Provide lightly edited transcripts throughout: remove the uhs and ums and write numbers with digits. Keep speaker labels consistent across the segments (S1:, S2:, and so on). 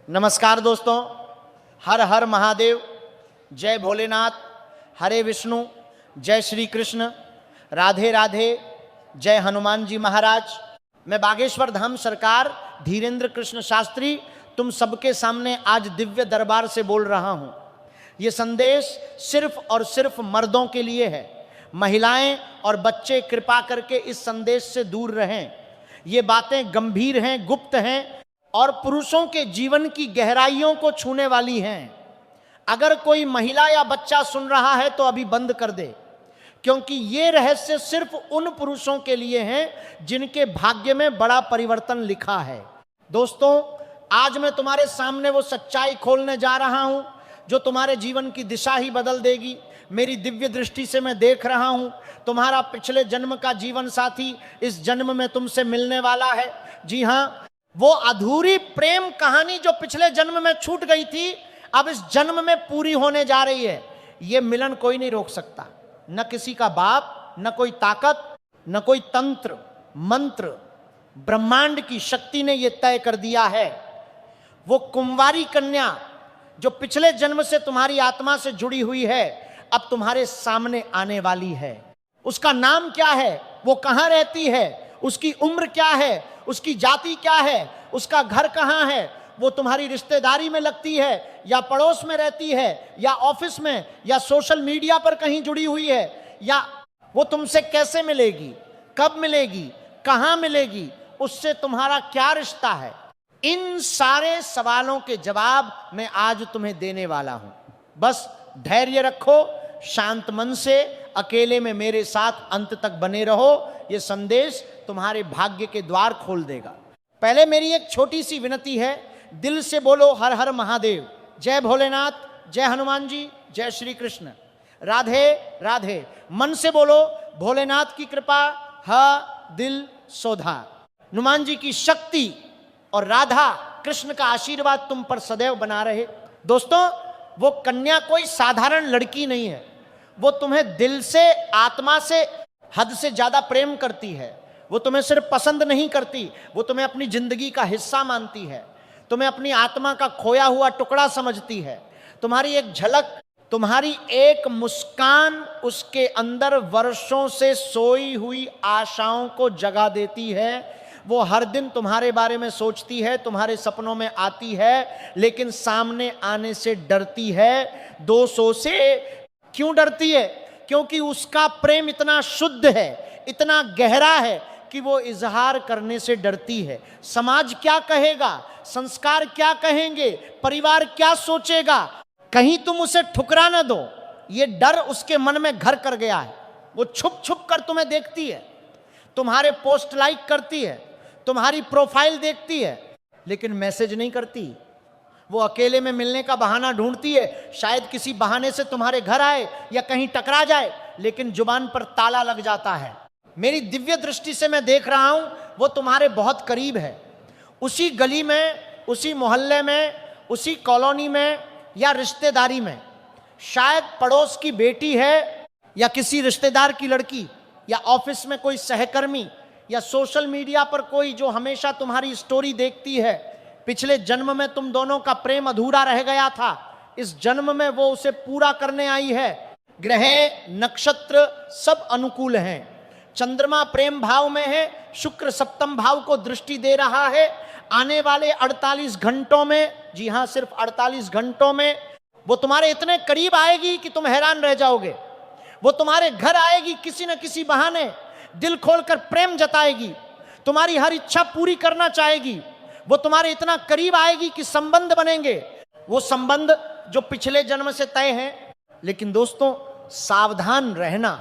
S1: नमस्कार दोस्तों, हर हर महादेव, जय भोलेनाथ, हरे विष्णु, जय श्री कृष्ण, राधे राधे, जय हनुमान जी महाराज। मैं बागेश्वर धाम सरकार धीरेन्द्र कृष्ण शास्त्री तुम सबके सामने आज दिव्य दरबार से बोल रहा हूँ। ये संदेश सिर्फ और सिर्फ मर्दों के लिए है। महिलाएं और बच्चे कृपा करके इस संदेश से दूर रहें। ये बातें गंभीर हैं, गुप्त हैं और पुरुषों के जीवन की गहराइयों को छूने वाली हैं। अगर कोई महिला या बच्चा सुन रहा है तो अभी बंद कर दे, क्योंकि ये रहस्य सिर्फ उन पुरुषों के लिए हैं जिनके भाग्य में बड़ा परिवर्तन लिखा है। दोस्तों, आज मैं तुम्हारे सामने वो सच्चाई खोलने जा रहा हूं जो तुम्हारे जीवन की दिशा ही बदल देगी। मेरी दिव्य दृष्टि से मैं देख रहा हूं, तुम्हारा पिछले जन्म का जीवन साथी इस जन्म में तुमसे मिलने वाला है। जी हां, वो अधूरी प्रेम कहानी जो पिछले जन्म में छूट गई थी, अब इस जन्म में पूरी होने जा रही है। ये मिलन कोई नहीं रोक सकता, न किसी का बाप, न कोई ताकत, न कोई तंत्र मंत्र। ब्रह्मांड की शक्ति ने यह तय कर दिया है। वो कुंवारी कन्या जो पिछले जन्म से तुम्हारी आत्मा से जुड़ी हुई है, अब तुम्हारे सामने आने वाली है। उसका नाम क्या है, वो कहां रहती है, उसकी उम्र क्या है, उसकी जाति क्या है, उसका घर कहां है, वो तुम्हारी रिश्तेदारी में लगती है या पड़ोस में रहती है या ऑफिस में या सोशल मीडिया पर कहीं जुड़ी हुई है, या वो तुमसे कैसे मिलेगी, कब मिलेगी, कहां मिलेगी, उससे तुम्हारा क्या रिश्ता है। इन सारे सवालों के जवाब मैं आज तुम्हें देने वाला हूं। बस धैर्य रखो, शांत मन से अकेले में मेरे साथ अंत तक बने रहो। यह संदेश तुम्हारे भाग्य के द्वार खोल देगा। पहले मेरी एक छोटी सी विनती है, दिल से बोलो हर हर महादेव, जय भोलेनाथ, जय हनुमान जी, जय श्री कृष्ण, राधे राधे। मन से बोलो भोलेनाथ की कृपा, हा दिल सोधा, हनुमान जी की शक्ति और राधा कृष्ण का आशीर्वाद तुम पर सदैव बना रहे। दोस्तों, वो कन्या कोई साधारण लड़की नहीं है। वो तुम्हें दिल से, आत्मा से हद से ज्यादा प्रेम करती है। वो तुम्हें सिर्फ पसंद नहीं करती, वो तुम्हें अपनी जिंदगी का हिस्सा मानती है, तुम्हें अपनी आत्मा का खोया हुआ टुकड़ा समझती है। तुम्हारी एक झलक, तुम्हारी एक मुस्कान उसके अंदर वर्षों से सोई हुई आशाओं को जगा देती है। वो हर दिन तुम्हारे बारे में सोचती है, तुम्हारे सपनों में आती है, लेकिन सामने आने से डरती है। 200 से क्यों डरती है? क्योंकि उसका प्रेम इतना शुद्ध है, इतना गहरा है कि वो इजहार करने से डरती है। समाज क्या कहेगा, संस्कार क्या कहेंगे, परिवार क्या सोचेगा, कहीं तुम उसे ठुकरा न दो, ये डर उसके मन में घर कर गया है। वो छुप छुप कर तुम्हें देखती है, तुम्हारे पोस्ट लाइक करती है, तुम्हारी प्रोफाइल देखती है, लेकिन मैसेज नहीं करती। वो अकेले में मिलने का बहाना ढूंढती है, शायद किसी बहाने से तुम्हारे घर आए या कहीं टकरा जाए, लेकिन जुबान पर ताला लग जाता है। मेरी दिव्य दृष्टि से मैं देख रहा हूं, वो तुम्हारे बहुत करीब है। उसी गली में, उसी मोहल्ले में, उसी कॉलोनी में या रिश्तेदारी में, शायद पड़ोस की बेटी है या किसी रिश्तेदार की लड़की, या ऑफिस में कोई सहकर्मी, या सोशल मीडिया पर कोई जो हमेशा तुम्हारी स्टोरी देखती है। पिछले जन्म में तुम दोनों का प्रेम अधूरा रह गया था, इस जन्म में वो उसे पूरा करने आई है। ग्रह नक्षत्र सब अनुकूल हैं। चंद्रमा प्रेम भाव में है, शुक्र सप्तम भाव को दृष्टि दे रहा है। आने वाले 48 घंटों में, जी हां सिर्फ 48 घंटों में, वो तुम्हारे इतने करीब आएगी कि तुम हैरान रह जाओगे। वो तुम्हारे घर आएगी, किसी न किसी बहाने दिल खोलकर प्रेम जताएगी, तुम्हारी हर इच्छा पूरी करना चाहेगी। वो तुम्हारे इतना करीब आएगी कि संबंध बनेंगे, वो संबंध जो पिछले जन्म से तय हैं। लेकिन दोस्तों, सावधान रहना।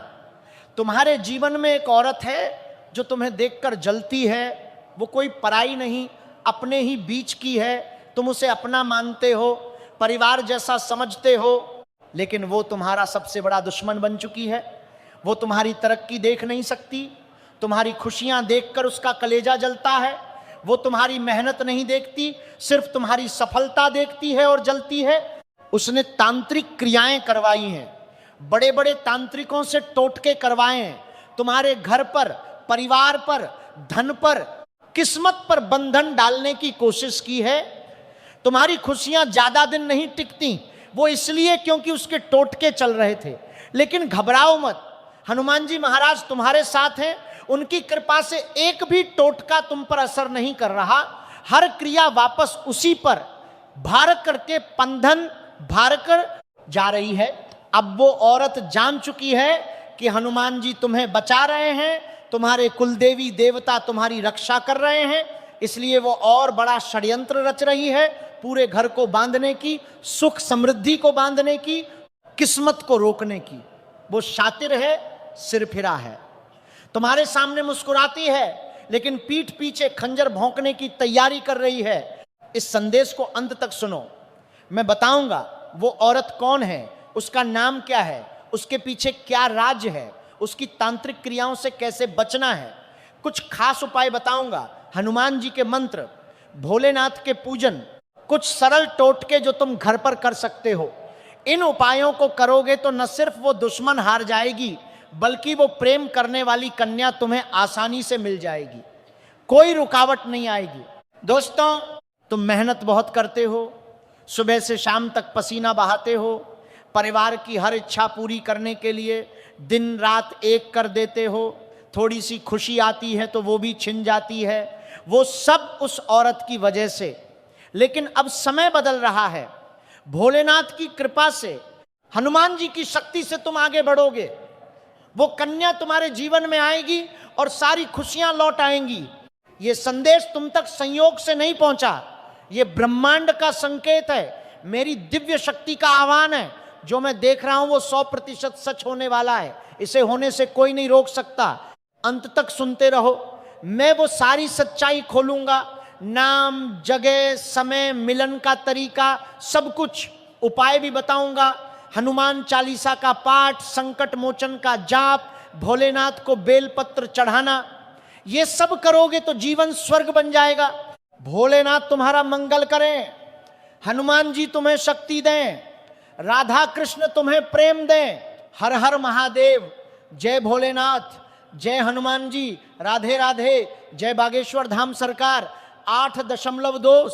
S1: तुम्हारे जीवन में एक औरत है जो तुम्हें देखकर जलती है। वो कोई पराई नहीं, अपने ही बीच की है। तुम उसे अपना मानते हो, परिवार जैसा समझते हो, लेकिन वो तुम्हारा सबसे बड़ा दुश्मन बन चुकी है। वो तुम्हारी तरक्की देख नहीं सकती, तुम्हारी खुशियां देखकर उसका कलेजा जलता है। वो तुम्हारी मेहनत नहीं देखती, सिर्फ तुम्हारी सफलता देखती है और जलती है। उसने तांत्रिक क्रियाएं करवाई हैं, बड़े बड़े तांत्रिकों से टोटके करवाए हैं। तुम्हारे घर पर, परिवार पर, धन पर, किस्मत पर बंधन डालने की कोशिश की है। तुम्हारी खुशियां ज्यादा दिन नहीं टिकती, वो इसलिए क्योंकि उसके टोटके चल रहे थे। लेकिन घबराओ मत, हनुमान जी महाराज तुम्हारे साथ हैं। उनकी कृपा से एक भी टोटका तुम पर असर नहीं कर रहा। हर क्रिया वापस उसी पर भार करके बंधन भार कर जा रही है। अब वो औरत जान चुकी है कि हनुमान जी तुम्हें बचा रहे हैं, तुम्हारे कुलदेवी देवता तुम्हारी रक्षा कर रहे हैं, इसलिए वो और बड़ा षड्यंत्र रच रही है, पूरे घर को बांधने की, सुख समृद्धि को बांधने की, किस्मत को रोकने की। वो शातिर है, सिरफिरा है, तुम्हारे सामने मुस्कुराती है लेकिन पीठ पीछे खंजर भौंकने की तैयारी कर रही है। इस संदेश को अंत तक सुनो, मैं बताऊंगा वो औरत कौन है, उसका नाम क्या है, उसके पीछे क्या राज है, उसकी तांत्रिक क्रियाओं से कैसे बचना है। कुछ खास उपाय बताऊंगा, हनुमान जी के मंत्र, भोलेनाथ के पूजन, कुछ सरल टोटके जो तुम घर पर कर सकते हो। इन उपायों को करोगे तो न सिर्फ वो दुश्मन हार जाएगी, बल्कि वो प्रेम करने वाली कन्या तुम्हें आसानी से मिल जाएगी, कोई रुकावट नहीं आएगी। दोस्तों, तुम मेहनत बहुत करते हो, सुबह से शाम तक पसीना बहाते हो, परिवार की हर इच्छा पूरी करने के लिए दिन रात एक कर देते हो, थोड़ी सी खुशी आती है तो वो भी छिन जाती है। वो सब उस औरत की वजह से। लेकिन अब समय बदल रहा है, भोलेनाथ की कृपा से, हनुमान जी की शक्ति से तुम आगे बढ़ोगे। वो कन्या तुम्हारे जीवन में आएगी और सारी खुशियां लौट आएंगी। ये संदेश तुम तक संयोग से नहीं पहुंचा, ये ब्रह्मांड का संकेत है, मेरी दिव्य शक्ति का आह्वान है। जो मैं देख रहा हूं वो 100% सच होने वाला है, इसे होने से कोई नहीं रोक सकता। अंत तक सुनते रहो, मैं वो सारी सच्चाई खोलूंगा, नाम, जगह, समय, मिलन का तरीका, सब कुछ। उपाय भी बताऊंगा, हनुमान चालीसा का पाठ, संकट मोचन का जाप, भोलेनाथ को बेलपत्र चढ़ाना। ये सब करोगे तो जीवन स्वर्ग बन जाएगा। भोलेनाथ तुम्हारा मंगल करें, हनुमान जी तुम्हें शक्ति दें, राधा कृष्ण तुम्हें प्रेम दें। हर हर महादेव, जय भोलेनाथ, जय हनुमान जी, राधे राधे, जय बागेश्वर धाम सरकार। 8.2